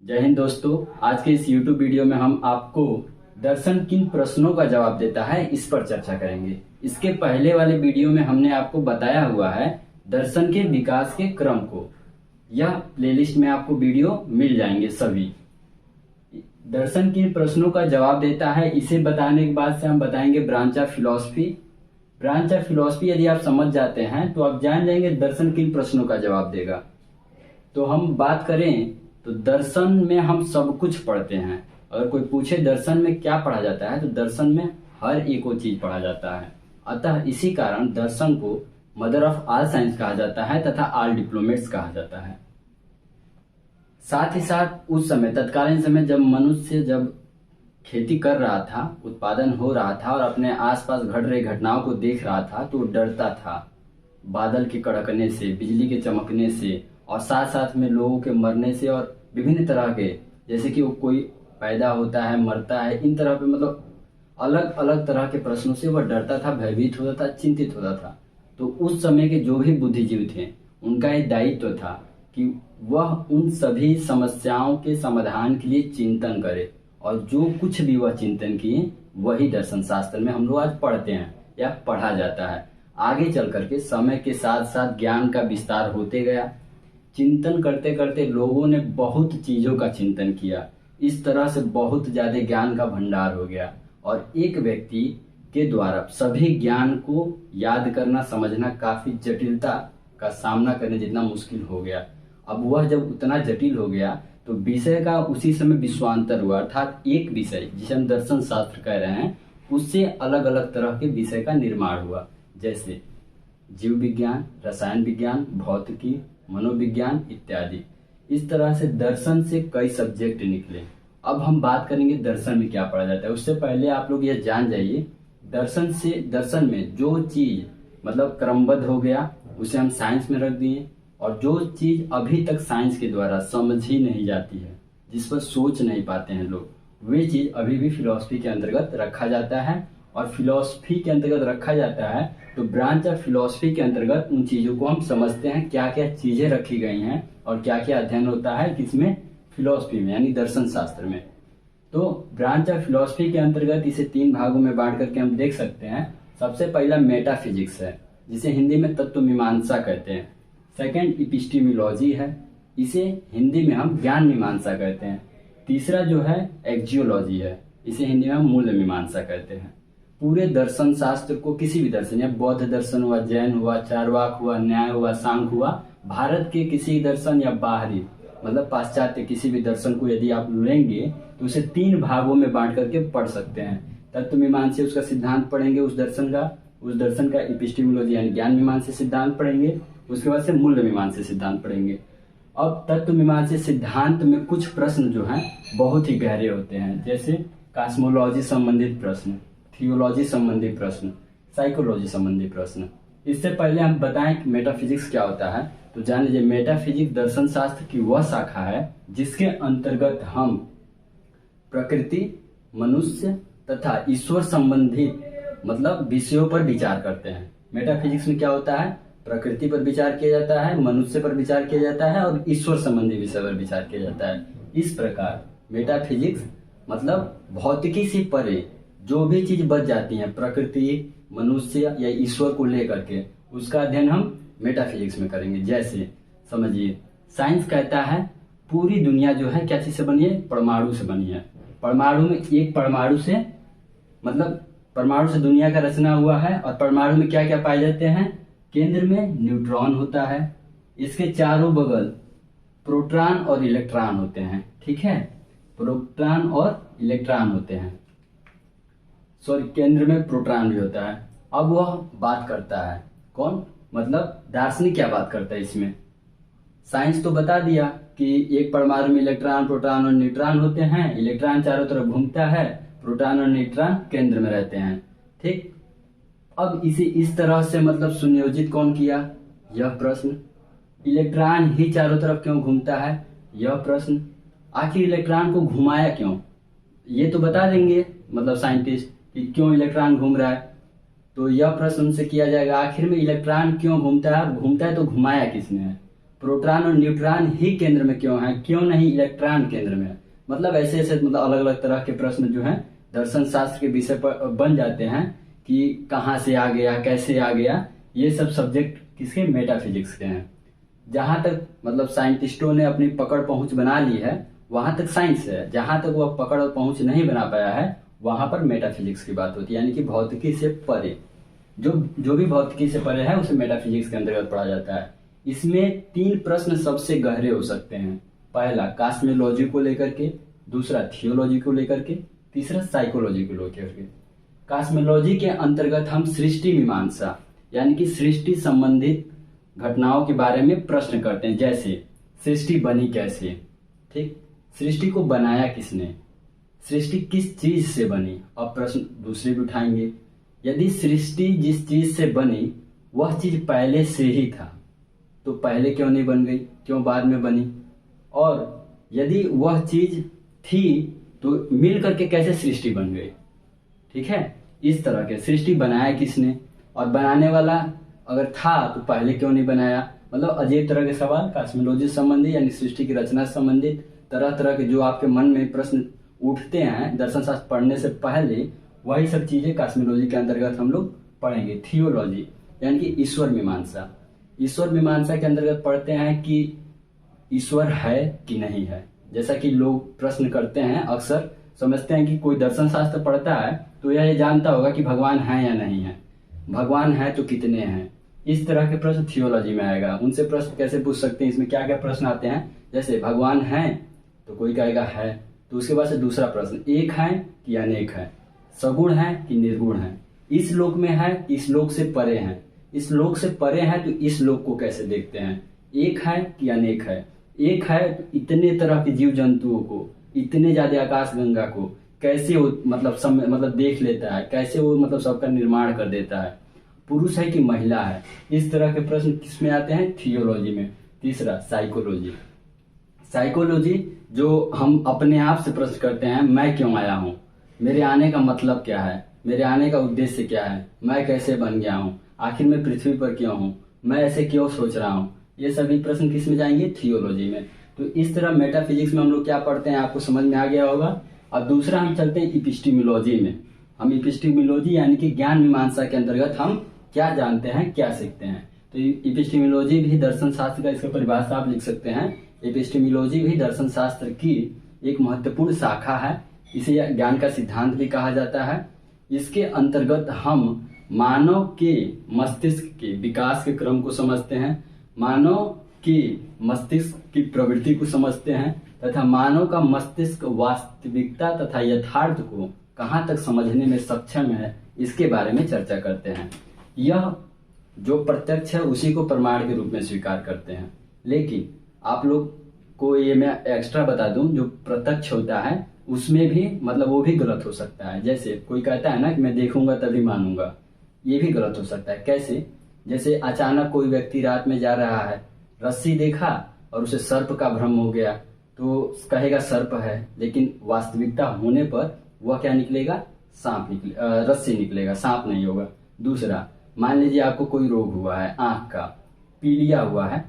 जय हिंद दोस्तों। आज के इस YouTube वीडियो में हम आपको दर्शन किन प्रश्नों का जवाब देता है इस पर चर्चा करेंगे। इसके पहले वाले वीडियो में हमने आपको बताया हुआ है दर्शन के विकास के क्रम को। यह प्लेलिस्ट में आपको वीडियो मिल जाएंगे सभी। दर्शन किन प्रश्नों का जवाब देता है इसे बताने के बाद से हम बताएंगे branch of philosophy. Branch of philosophy यदि आप समझ जाते हैं तो आप जान जाएंगे दर्शन किन प्रश्नों का जवाब देगा। तो हम बात करें तो दर्शन में हम सब कुछ पढ़ते हैं। अगर कोई पूछे दर्शन में क्या पढ़ा जाता है तो दर्शन में हर एक वो चीज पढ़ा जाता है। अतः इसी कारण दर्शन को मदर ऑफ ऑल साइंस कहा जाता है तथा ऑल डिप्लोमेट्स कहा जाता है। साथ ही साथ उस समय तत्कालीन समय जब मनुष्य खेती कर रहा था, उत्पादन हो रहा था और अपने आसपास घट रही घटनाओं को देख रहा था तो डरता था बादल के कड़कने से, बिजली के चमकने से और साथ साथ में लोगों के मरने से और विभिन्न तरह के, जैसे कि वो कोई पैदा होता है मरता है, इन तरह पे मतलब अलग अलग तरह के प्रश्नों से वह डरता था, भयभीत होता था, चिंतित होता था। तो उस समय के जो भी बुद्धिजीवी थे उनका ये दायित्व था कि वह उन सभी समस्याओं के समाधान के लिए चिंतन करे और जो कुछ भी वह चिंतन किए वही दर्शन शास्त्र में हम लोग आज पढ़ते हैं या पढ़ा जाता है। आगे चल करके समय के साथ साथ ज्ञान का विस्तार होते गया। चिंतन करते करते लोगों ने बहुत चीजों का चिंतन किया। इस तरह से बहुत ज्यादा ज्ञान का भंडार हो गया और एक व्यक्ति के द्वारा सभी ज्ञान को याद करना, समझना काफी जटिलता का सामना करने जितना मुश्किल हो गया। अब वह जब उतना जटिल हो गया तो विषय का उसी समय विश्वांतर हुआ, अर्थात एक विषय जिसे हम दर्शन शास्त्र कह रहे हैं उससे अलग अलग तरह के विषय का निर्माण हुआ, जैसे जीव विज्ञान, रसायन विज्ञान, भौतिकी, मनोविज्ञान इत्यादि। इस तरह से दर्शन से कई सब्जेक्ट निकले। अब हम बात करेंगे दर्शन में क्या पढ़ा जाता है। उससे पहले आप लोग यह जान जाइए दर्शन में जो चीज मतलब क्रमबद्ध हो गया उसे हम साइंस में रख दिए और जो चीज अभी तक साइंस के द्वारा समझ ही नहीं जाती है, जिस पर सोच नहीं पाते हैं लोग, वे चीज अभी भी फिलॉसफी के अंतर्गत रखा जाता है। और फिलॉसफी के अंतर्गत रखा जाता है तो ब्रांच ऑफ फिलॉसफी के अंतर्गत उन चीजों को हम समझते हैं, क्या क्या चीजें रखी गई हैं और क्या क्या अध्ययन होता है किसमें, फिलॉसफी में यानी दर्शन शास्त्र में। तो ब्रांच ऑफ फिलॉसफी के अंतर्गत इसे 3 भागों में बांट करके हम देख सकते हैं। सबसे पहला मेटाफिजिक्स है जिसे हिंदी में तत्व मीमांसा कहते हैं। सेकेंड इपिस्टेमोलॉजी है, इसे हिंदी में हम ज्ञान मीमांसा कहते हैं। तीसरा जो है एक्जियोलॉजी है, इसे हिंदी में हम मूल्य मीमांसा कहते हैं। पूरे दर्शन शास्त्र को किसी भी दर्शन या बौद्ध दर्शन हुआ, जैन हुआ, चारवाक हुआ, न्याय हुआ, सांख्य हुआ, भारत के किसी दर्शन या बाहरी मतलब पाश्चात्य किसी भी दर्शन को यदि आप लेंगे तो उसे 3 भागों में बांट करके पढ़ सकते हैं। तत्व मीमांसा उसका सिद्धांत पढ़ेंगे उस दर्शन का इपिस्टेमोलॉजी यानी ज्ञान मीमांसा सिद्धांत पढ़ेंगे, उसके बाद से मूल्य मीमांसा सिद्धांत पढ़ेंगे। अब तत्व मीमांसा सिद्धांत में कुछ प्रश्न जो हैं बहुत ही गहरे होते हैं, जैसे कॉस्मोलॉजी संबंधित प्रश्न, थियोलॉजी संबंधी प्रश्न, साइकोलॉजी संबंधी प्रश्न। इससे पहले हम बताएं कि मेटाफिजिक्स क्या होता है तो जान लीजिए मेटाफिजिक्स दर्शन शास्त्र की वह शाखा है जिसके अंतर्गत हम प्रकृति, मनुष्य तथा ईश्वर संबंधी मतलब विषयों पर विचार करते हैं। मेटाफिजिक्स में क्या होता है, प्रकृति पर विचार किया जाता है, मनुष्य पर विचार किया जाता है और ईश्वर संबंधी विषय पर विचार किया जाता है। इस प्रकार मेटाफिजिक्स मतलब भौतिकी से परे जो भी चीज बच जाती है प्रकृति, मनुष्य या ईश्वर को लेकर के, उसका अध्ययन हम मेटाफिजिक्स में करेंगे। जैसे समझिए साइंस कहता है पूरी दुनिया जो है क्या चीज से बनी है, परमाणु से बनी है। परमाणु में एक परमाणु से मतलब परमाणु से दुनिया का रचना हुआ है और परमाणु में क्या क्या पाए जाते हैं, केंद्र में न्यूट्रॉन होता है, इसके चारों बगल प्रोटॉन और इलेक्ट्रॉन होते हैं। ठीक है, प्रोटॉन और इलेक्ट्रॉन होते हैं, सॉरी केंद्र में प्रोटॉन भी होता है। अब वह बात करता है कौन, मतलब दार्शनिक क्या बात करता है इसमें। साइंस तो बता दिया कि एक परमाणु में इलेक्ट्रॉन, प्रोटॉन और न्यूट्रॉन होते हैं, इलेक्ट्रॉन चारों तरफ घूमता है, प्रोटॉन और न्यूट्रॉन केंद्र में रहते हैं। ठीक, अब इसे इस तरह से मतलब सुनियोजित कौन किया, यह प्रश्न। इलेक्ट्रॉन ही चारों तरफ क्यों घूमता है, यह प्रश्न। आखिर इलेक्ट्रॉन को घुमाया क्यों, ये तो बता देंगे मतलब साइंटिस्ट कि क्यों इलेक्ट्रॉन घूम रहा है, तो यह प्रश्न उनसे किया जाएगा आखिर में इलेक्ट्रॉन क्यों घूमता है, घूमता है तो घुमाया किसने है। प्रोटॉन और न्यूट्रॉन ही केंद्र में क्यों है, क्यों नहीं इलेक्ट्रॉन केंद्र में है। मतलब ऐसे ऐसे मतलब अलग अलग तरह के प्रश्न जो हैं दर्शन शास्त्र के विषय पर बन जाते हैं कि कहाँ से आ गया, कैसे आ गया। ये सब सब्जेक्ट किसके, मेटाफिजिक्स के हैं। जहां तक मतलब साइंटिस्टों ने अपनी पकड़ पहुंच बना ली है वहां तक साइंस है, जहां तक वह पकड़ और पहुंच नहीं बना पाया है वहां पर मेटाफिजिक्स की बात होती है, यानी कि भौतिकी से परे। जो भी भौतिकी से परे है उसे मेटाफिजिक्स के अंतर्गत पढ़ा जाता है। इसमें 3 प्रश्न सबसे गहरे हो सकते हैं। पहला कॉस्मोलॉजी को लेकर के, दूसरा थियोलॉजी को लेकर के, तीसरा साइकोलॉजी को लेकर के। कॉस्मोलॉजी के अंतर्गत हम सृष्टि मीमांसा यानी कि सृष्टि संबंधित घटनाओं के बारे में प्रश्न करते हैं, जैसे सृष्टि बनी कैसे, ठीक, सृष्टि को बनाया किसने, सृष्टि किस चीज से बनी। अब प्रश्न दूसरे भी उठाएंगे, यदि सृष्टि जिस चीज से बनी वह चीज पहले से ही था तो पहले क्यों नहीं बन गई, क्यों बाद में बनी, और यदि वह चीज थी तो मिल करके कैसे सृष्टि बन गई। ठीक है, इस तरह के सृष्टि बनाया किसने, और बनाने वाला अगर था तो पहले क्यों नहीं बनाया। मतलब अजीब तरह के सवाल कॉस्मोलॉजी संबंधी यानी सृष्टि की रचना संबंधित तरह तरह के जो आपके मन में प्रश्न उठते हैं दर्शन शास्त्र पढ़ने से पहले, वही सब चीजें कॉस्मोलॉजी के अंतर्गत हम लोग पढ़ेंगे। थियोलॉजी यानी कि ईश्वर मीमांसा, ईश्वर मीमांसा के अंतर्गत पढ़ते हैं कि ईश्वर है कि नहीं है। जैसा कि लोग प्रश्न करते हैं, अक्सर समझते हैं कि कोई दर्शन शास्त्र पढ़ता है तो यह जानता होगा कि भगवान है या नहीं है, भगवान है तो कितने हैं। इस तरह के प्रश्न थियोलॉजी में आएगा। उनसे प्रश्न कैसे पूछ सकते हैं, इसमें क्या क्या प्रश्न आते हैं, जैसे भगवान है तो कोई कहेगा है, तो उसके बाद से दूसरा प्रश्न एक है कि अनेक है, सगुण है कि निर्गुण है, इस लोक में है कि इस लोक से परे है, इस लोक से परे है तो इस लोक को कैसे देखते हैं, एक है कि अनेक है, एक है तो इतने तरह के जीव जंतुओं को, इतने ज्यादा आकाश गंगा को कैसे वो मतलब देख लेता है, कैसे वो मतलब सबका निर्माण कर देता है, पुरुष है कि महिला है। इस तरह के प्रश्न किसमें आते हैं, थियोलॉजी में। तीसरा साइकोलॉजी, साइकोलॉजी जो हम अपने आप से प्रश्न करते हैं, मैं क्यों आया हूँ, मेरे आने का मतलब क्या है, मेरे आने का उद्देश्य क्या है, मैं कैसे बन गया हूँ, आखिर मैं पृथ्वी पर क्यों हूँ, मैं ऐसे क्यों सोच रहा हूँ। ये सभी प्रश्न किस में जाएंगे, थियोलॉजी में। तो इस तरह मेटाफिजिक्स में हम लोग क्या पढ़ते हैं आपको समझ में आ गया होगा। और दूसरा हम चलते हैं इपिस्टेमोलॉजी में। हम इपिस्टेमोलॉजी यानी कि ज्ञान मीमांसा के अंतर्गत हम क्या जानते हैं, क्या सीखते हैं। तो इपिस्टेमोलॉजी भी दर्शन शास्त्र का, इसका परिभाषा आप लिख सकते हैं, एपिस्टेमोलॉजी भी दर्शन शास्त्र की एक महत्वपूर्ण शाखा है। इसे ज्ञान का सिद्धांत भी कहा जाता है। इसके अंतर्गत हम मानव के मस्तिष्क के विकास के क्रम को समझते हैं, मानव की मस्तिष्क की प्रवृत्ति को समझते हैं, तथा मानव का मस्तिष्क वास्तविकता तथा यथार्थ को कहाँ तक समझने में सक्षम है इसके बारे में चर्चा करते हैं। यह जो प्रत्यक्ष है उसी को प्रमाण के रूप में स्वीकार करते हैं। लेकिन आप लोग को ये मैं एक्स्ट्रा बता दूं, जो प्रत्यक्ष होता है उसमें भी मतलब वो भी गलत हो सकता है। जैसे कोई कहता है ना कि मैं देखूंगा तभी मानूंगा, ये भी गलत हो सकता है। कैसे, जैसे अचानक कोई व्यक्ति रात में जा रहा है, रस्सी देखा और उसे सर्प का भ्रम हो गया तो कहेगा सर्प है, लेकिन वास्तविकता होने पर वह क्या निकलेगा, सांप निकले, रस्सी निकलेगा, सांप नहीं होगा। दूसरा, मान लीजिए आपको कोई रोग हुआ है, आंख का पीलिया हुआ है,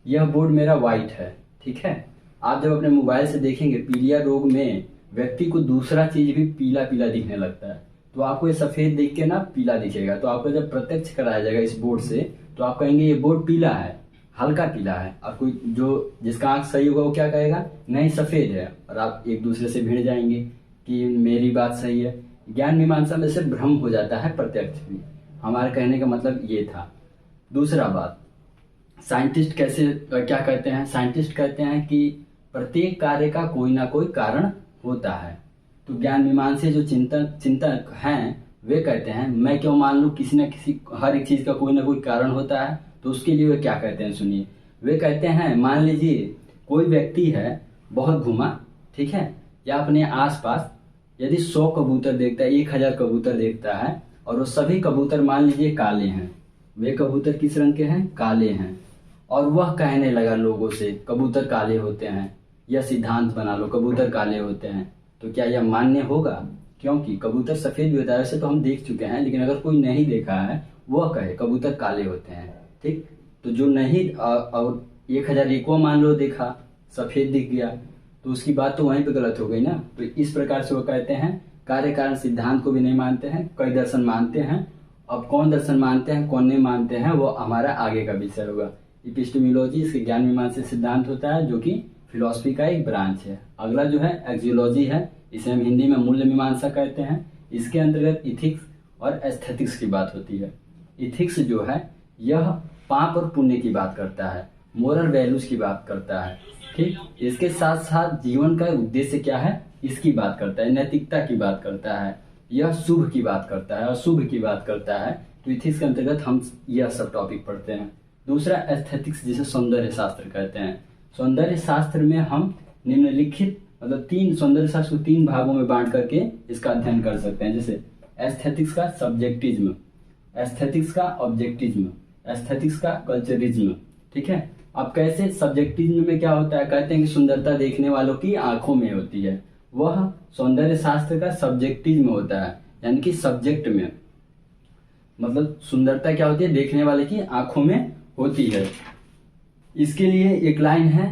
यह बोर्ड मेरा व्हाइट है, ठीक है। आप जब अपने मोबाइल से देखेंगे पीलिया रोग में व्यक्ति को दूसरा चीज भी पीला पीला दिखने लगता है, तो आपको ये सफेद देख के ना पीला दिखेगा। तो आपको जब प्रत्यक्ष कराया जाएगा इस बोर्ड से तो आप कहेंगे ये बोर्ड पीला है, हल्का पीला है। और कोई जो जिसका आंख सही होगा वो क्या कहेगा, नहीं सफेद है, और आप एक दूसरे से भिड़ जाएंगे कि मेरी बात सही है। ज्ञान मीमांसा में से भ्रम हो जाता है प्रत्यक्ष भी। हमारे कहने का मतलब ये था। दूसरा बात, साइंटिस्ट कैसे क्या कहते हैं, साइंटिस्ट कहते हैं कि प्रत्येक कार्य का कोई ना कोई कारण होता है। तो ज्ञान मीमांसा जो चिंतक हैं वे कहते हैं मैं क्यों मान लूं, किसी न किसी हर एक चीज का कोई ना कोई कारण होता है। तो उसके लिए वे क्या कहते हैं सुनिए, वे कहते हैं मान लीजिए कोई व्यक्ति है बहुत घूमा, ठीक है, या अपने आसपास यदि 100 कबूतर देखता है, 1000 कबूतर देखता है और वो सभी कबूतर मान लीजिए काले हैं, वे कबूतर किस रंग के हैं, काले हैं, और वह कहने लगा लोगों से कबूतर काले होते हैं, यह सिद्धांत बना लो कबूतर काले होते हैं, तो क्या यह मान्य होगा? क्योंकि कबूतर सफेद भी होता है, वैसे तो हम देख चुके हैं, लेकिन अगर कोई नहीं देखा है वह कहे कबूतर काले होते हैं, ठीक, तो जो नहीं और 1001वां मान लो देखा, सफेद दिख गया, तो उसकी बात तो वहीं पे गलत हो गई ना। तो इस प्रकार से वो कहते हैं कार्य कारण सिद्धांत को भी नहीं मानते हैं, कई दर्शन मानते हैं। अब कौन दर्शन मानते हैं कौन नहीं मानते हैं वो हमारा आगे का विषय होगा। इपिस्टेमोलॉजी इसके ज्ञान मीमांसा सिद्धांत होता है जो कि फिलॉसफी का एक ब्रांच है। अगला जो है एक्जियोलॉजी है, इसे हम हिंदी में मूल्य मीमांसा कहते हैं। इसके अंतर्गत इथिक्स और एस्थेटिक्स की बात होती है। इथिक्स जो है यह पाप और पुण्य की बात करता है, मोरल वैल्यूज की बात करता है, ठीक। इसके साथ साथ जीवन का उद्देश्य क्या है इसकी बात करता है, नैतिकता की बात करता है, यह शुभ की बात करता है, अशुभ की बात करता है। तो इथिक्स के अंतर्गत हम यह सब टॉपिक पढ़ते हैं। दूसरा एस्थेटिक्स जिसे सौंदर्य शास्त्र कहते हैं। सौंदर्य शास्त्र में हम निम्नलिखित मतलब तीन सौंदर्य शास्त्र को 3 भागों में बांट करके इसका अध्ययन कर सकते हैं। जैसे एस्थेटिक्स का सब्जेक्टिज्म, एस्थेटिक्स का ऑब्जेक्टिज्म, एस्थेटिक्स का कल्चरिज्म, ठीक है। अब कैसे सब्जेक्टिज्म में क्या होता है, कहते हैं कि सुंदरता देखने वालों की आंखों में होती है, वह सौंदर्य शास्त्र का सब्जेक्टिज्म होता है, यानी कि सब्जेक्ट में, मतलब सुंदरता क्या होती है देखने वाले की आंखों में होती है। इसके लिए एक लाइन है,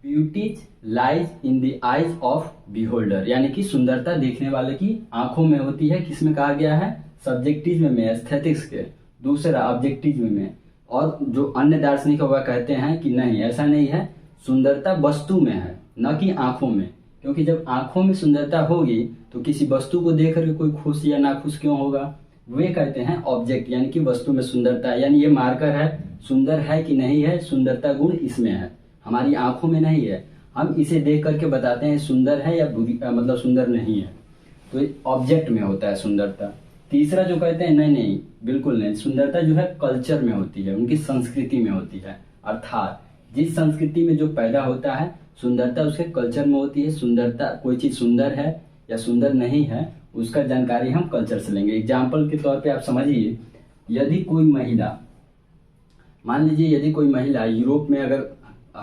beauty's lies in the eyes of beholder, यानी कि सुंदरता देखने वाले की आंखों में होती है। किसमें कहा गया है, सब्जेक्टिज्म में, एस्थेटिक्स के। दूसरा ऑब्जेक्टिज्म में। और जो अन्य दार्शनिक होगा कहते हैं कि नहीं, ऐसा नहीं है, सुंदरता वस्तु में है न कि आंखों में, क्योंकि जब आंखों में सुंदरता होगी तो किसी वस्तु को देख करके कोई खुश या नाखुश क्यों होगा। वे कहते हैं ऑब्जेक्ट, यानी कि वस्तु में सुंदरता, यानी ये मार्कर है, सुंदर है कि नहीं है, सुंदरता गुण इसमें है, हमारी आंखों में नहीं है। हम इसे देख करके बताते हैं सुंदर है या बुरी, मतलब सुंदर नहीं है। तो ऑब्जेक्ट में होता है सुंदरता। तीसरा जो कहते हैं नहीं नहीं बिल्कुल नहीं, सुंदरता जो है कल्चर में होती है, उनकी संस्कृति में होती है। अर्थात जिस संस्कृति में जो पैदा होता है सुंदरता उसके कल्चर में होती है। सुंदरता, कोई चीज सुंदर है या सुंदर नहीं है उसका जानकारी हम कल्चर से लेंगे। एग्जाम्पल के तौर पे आप समझिए, यदि कोई महिला, मान लीजिए यदि कोई महिला यूरोप में अगर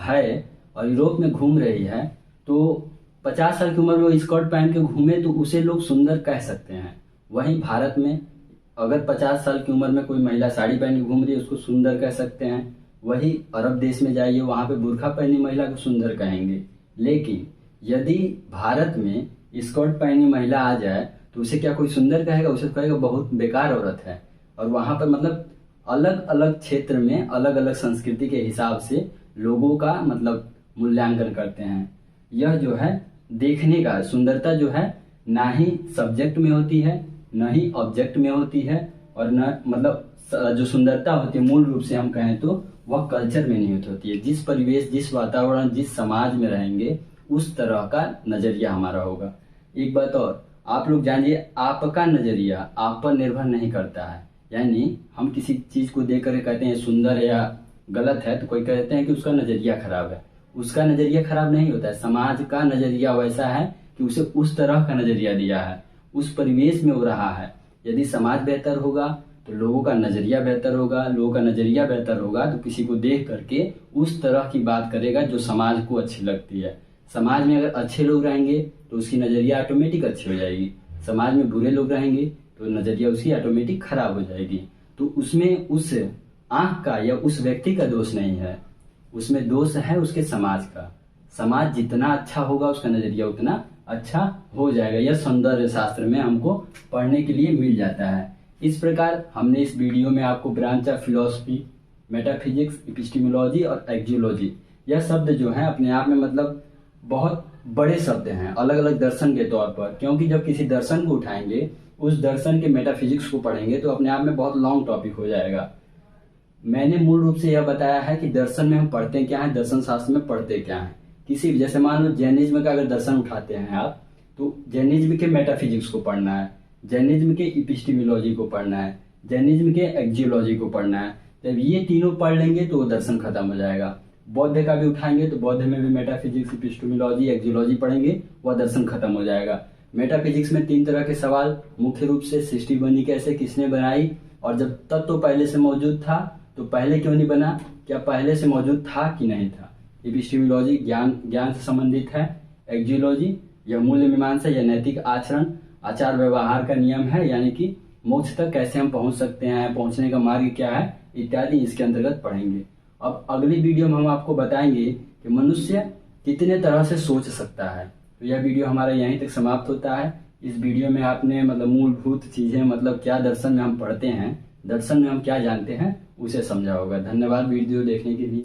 है और यूरोप में घूम रही है तो 50 साल की उम्र में वो स्कर्ट पहन के घूमे तो उसे लोग सुंदर कह सकते हैं। वहीं भारत में अगर 50 साल की उम्र में कोई महिला साड़ी पहन के घूम रही है उसको सुंदर कह सकते हैं। वही अरब देश में जाइए, वहां पे बुर्खा पहनी महिला को सुंदर कहेंगे। लेकिन यदि भारत में स्कर्ट पहनी महिला आ जाए तो उसे क्या कोई सुंदर कहेगा, उसे कहेगा बहुत बेकार औरत है। और वहां पर मतलब अलग अलग क्षेत्र में अलग अलग संस्कृति के हिसाब से लोगों का मतलब मूल्यांकन करते हैं। यह जो है देखने का सुंदरता जो है ना ही सब्जेक्ट में होती है न ही ऑब्जेक्ट में होती है, और न मतलब जो सुंदरता होती है मूल रूप से हम कहें तो वह कल्चर में नहीं होती है। जिस परिवेश, जिस वातावरण, जिस समाज में रहेंगे उस तरह का नजरिया हमारा होगा। एक बात और आप लोग जानिए, आपका नजरिया आप पर निर्भर नहीं करता है। यानी हम किसी चीज को देख कर कहते हैं सुंदर है या गलत है तो कोई कहते हैं कि उसका नजरिया खराब है। उसका नजरिया खराब नहीं होता है, समाज का नजरिया वैसा है कि उसे उस तरह का नजरिया दिया है, उस परिवेश में हो रहा है। यदि समाज बेहतर होगा तो लोगों का नजरिया बेहतर होगा, लोगों का नजरिया बेहतर होगा तो किसी को देख करके उस तरह की बात करेगा जो समाज को अच्छी लगती है। समाज में अगर अच्छे लोग रहेंगे तो उसकी नजरिया ऑटोमेटिक अच्छी हो जाएगी, समाज में बुरे लोग रहेंगे तो नजरिया उसकी ऑटोमेटिक खराब हो जाएगी। तो उसमें उस आंख का या उस व्यक्ति का दोष नहीं है, उसमें दोष है उसके समाज का। समाज जितना अच्छा होगा उसका नजरिया उतना अच्छा हो जाएगा। यह सौंदर्य शास्त्र में हमको पढ़ने के लिए मिल जाता है। इस प्रकार हमने इस वीडियो में आपको branch of philosophy, metaphysics, epistemology और एक्जियोलॉजी, यह शब्द जो है अपने आप में मतलब बहुत बड़े शब्द हैं अलग अलग दर्शन के तौर पर, क्योंकि जब किसी दर्शन को उठाएंगे उस दर्शन के मेटाफिजिक्स को पढ़ेंगे तो अपने आप में बहुत लॉन्ग टॉपिक हो जाएगा। मैंने मूल रूप से यह बताया है कि दर्शन में हम पढ़ते क्या है, दर्शन शास्त्र में पढ़ते क्या है। किसी भी, जैसे मान लो जैनिज्म का अगर दर्शन उठाते हैं आप तो जैनिज्म के मेटाफिजिक्स को पढ़ना है, जैनिज्म के एपिस्टेमोलॉजी को पढ़ना है, जैनिज्म के एक्जियोलॉजी को पढ़ना है। जब ये तीनों पढ़ लेंगे तो वो दर्शन खत्म हो जाएगा। बौद्ध का भी उठाएंगे तो बौद्ध में भी मेटाफिजिक्स, एपिस्टेमोलॉजी, एक्जियोलॉजी पढ़ेंगे, वह दर्शन खत्म हो जाएगा। मेटाफिजिक्स में 3 तरह के सवाल मुख्य रूप से, सृष्टि बनी कैसे, किसने बनाई, और जब तत्व तो पहले से मौजूद था तो पहले क्यों नहीं बना, क्या पहले से मौजूद था कि नहीं था। एपिस्टेमोलॉजी ज्ञान से संबंधित है। एक्जियोलॉजी यह मूल्य मीमांसा या नैतिक आचरण, आचार व्यवहार का नियम है, यानी कि मोक्ष तक कैसे हम पहुंच सकते हैं, पहुंचने का मार्ग क्या है इत्यादि इसके अंतर्गत पढ़ेंगे। अब अगली वीडियो में हम आपको बताएंगे कि मनुष्य कितने तरह से सोच सकता है। तो यह वीडियो हमारा यहीं तक समाप्त होता है। इस वीडियो में आपने मतलब मूलभूत चीजें, मतलब क्या दर्शन में हम पढ़ते हैं, दर्शन में हम क्या जानते हैं, उसे समझा होगा। धन्यवाद वीडियो देखने के लिए।